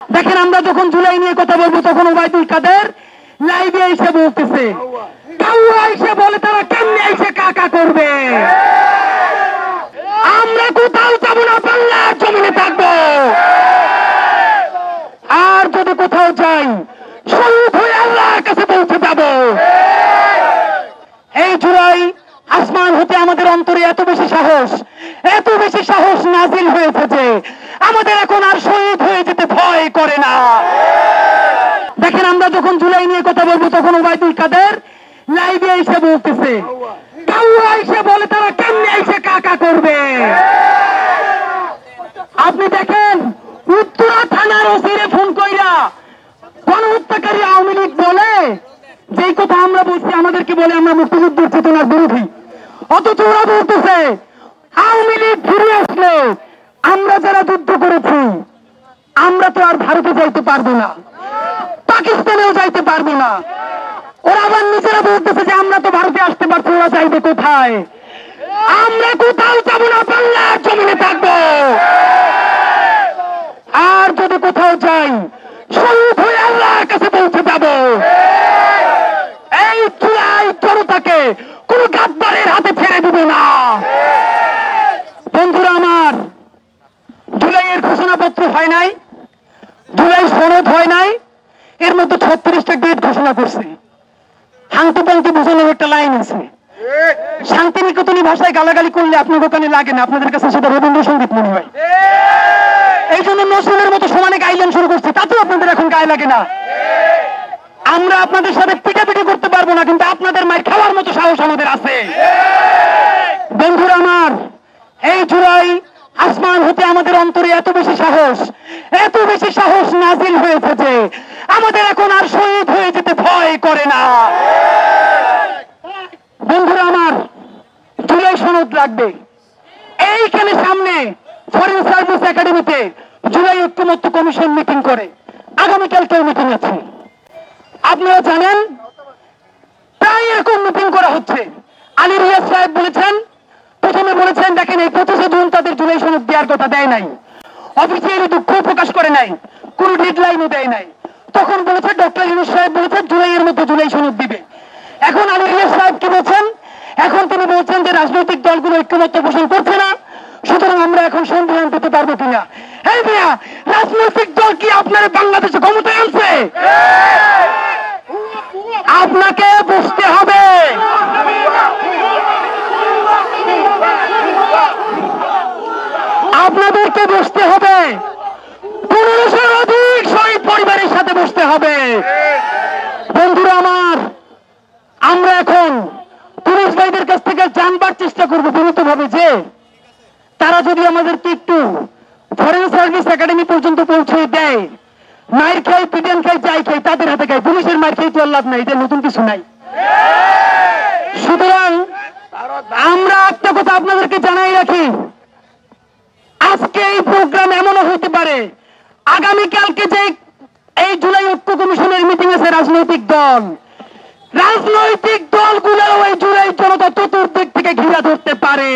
দেখেন আমরা যখন জুলাই নিয়ে কথা বলবো তখন ওবায়দুল কাদের লাইভে এসে বলতেছে, কাউয়া এসে বলে তারা কেমনে এসে কাকা করবে। আমরা কোথাও যাবো না, বাংলার জমিনে থাকবো। আর যদি কোথাও যাই শহীদ হয়ে আল্লাহর কাছে পৌঁছে যাব। এই জুলাই আসমান হতে আমাদের অন্তরে এত বেশি সাহস নাজিল হয়েছে যে আমাদের এখন আর শহীদ হয়ে যেতে ভয় করে না। দেখেন আমরা যখন জুলাই নিয়ে কথা বলবো তখন ওবায়দুল কাদের লাইভে এসে বলতেছে, কাউয়া এসে বলে তারা কেমনে এসে কাকা করবে। আপনি দেখেন উত্তরা থানার ওসিরে ফোন কইরা গণহত্যাকারী আওয়ামী লীগ বলে যেই কথা আমরা বলছি আমাদেরকে বলে আমরা মুক্তিযুদ্ধের চেতনার বিরোধী, অথচ ওরা বলতেছে আওয়ামী লীগ ফিরে আসলে আমরা যারা যুদ্ধ করেছি আমরা তো আর ভারতে যাইতে পারবো না, পাকিস্তানেও যাইতে পারবো না। ওরা আবার নিজেরা বলতেছে যে আমরা তো ভারতে আসতে পারছি, ওরা যাইবে কোথায়। আমরা কোথাও যাবো না, বাংলার জমিনে থাকবো। আর যদি কোথাও যাই শহীদ হয়ে আল্লাহর কাছে পৌঁছে যাব। এই জুলাই জনতাকে কোন গাদ্দারের হাতে ছেড়ে দিব না। বন্ধুরা আমার, জুলাইয়ের ঘোষণাপত্র হয় নাই, জুলাই সনদ হয় নাই, এর মধ্যে 36টা ডেট ঘোষণা করছে। হাংটি পাংটি বোঝানোর একটা লাইন আছে। শান্তিনিকেতনী ভাষায় গালাগালি করলে আপনার দোকানে লাগে না, আপনাদের কাছে সেটা রবীন্দ্রসঙ্গীত মনে হয়। এই জন্য নজরুলের মতো সমানে গাইলেন শুরু করছে, তাতেও আপনাদের এখন গায়ে লাগে না। আমরা আপনাদের সাথে পিটাপিটি করতে পারবো না, কিন্তু আপনাদের মায়ের খাওয়ার মতো সাহস আমাদের আছে। বন্ধুরা আমার, এই জুলাই আসমান হতে আমাদের অন্তরে এত বেশি সাহস নাজিল হয়েছে যে আমাদের এখন আর শহীদ হয়ে যেতে ভয় করে না। বন্ধুরা আমার, জুলাই সনদ লাগবে। এইখানে সামনে ফরেন সার্ভিস একাডেমিতে জুলাই ঐক্যমত্য কমিশন মিটিং করে, আগামীকালকেও মিটিং আছে। আপনারা জানেন প্রায় এরকম মিটিং করা হচ্ছে। আলী রিয়াজ সাহেব বলেছেন, প্রথমে বলেছেন দেখেন এই 25 জুন তাদের জুলাই সনদ দেওয়ার কথা দেয় নাই, অফিসিয়ালি দুঃখ প্রকাশ করে নাই, কোন ডেডলাইনও দেয় নাই। তখন বলেছে ডক্টর ইউনূস সাহেব বলেছেন জুলাইয়ের মধ্যে জুলাই সনদ দিবে। এখন আলী রিয়াজ সাহেব কি বলছেন, এখন তিনি বলছেন যে রাজনৈতিক দলগুলো ঐক্যমত্য পোষণ করছে না, সুতরাং আমরা এখন সন্ধান পেতে পারবো কিনা। এই মিয়া, রাজনৈতিক দল কি আপনার বাংলাদেশে ক্ষমতায় আনছে? আপনাকে বুঝতে হবে, আপনাদেরকে বসতে হবে, 1500-র অধিক শহীদ পরিবারের সাথে বসতে হবে। বন্ধুরা আমার, আমরা এখন পুলিশ ভাইদের কাছ থেকে জানবার চেষ্টা করবো বিনীতভাবে যে তারা যদি আমাদেরকে একটু ফরেন সার্ভিস একাডেমি পর্যন্ত পৌঁছে দেয়, মায়ের খাই পিটিএন খাই যাই খাই তাদের হাতে খাই, পুলিশের মায়ের খাই তো লাভ নাই, এটা নতুন কিছু নাই। সুতরাং আমরা একটা কথা আপনাদেরকে জানাই রাখি, আজকে এই প্রোগ্রাম এমনও হতে পারে আগামীকালকে যে এই জুলাই ঐক্য কমিশনের মিটিং আছে রাজনৈতিক দলগুলো এই জুলাই জনতা চতুর্দিক থেকে ঘিরে ধরতে পারে।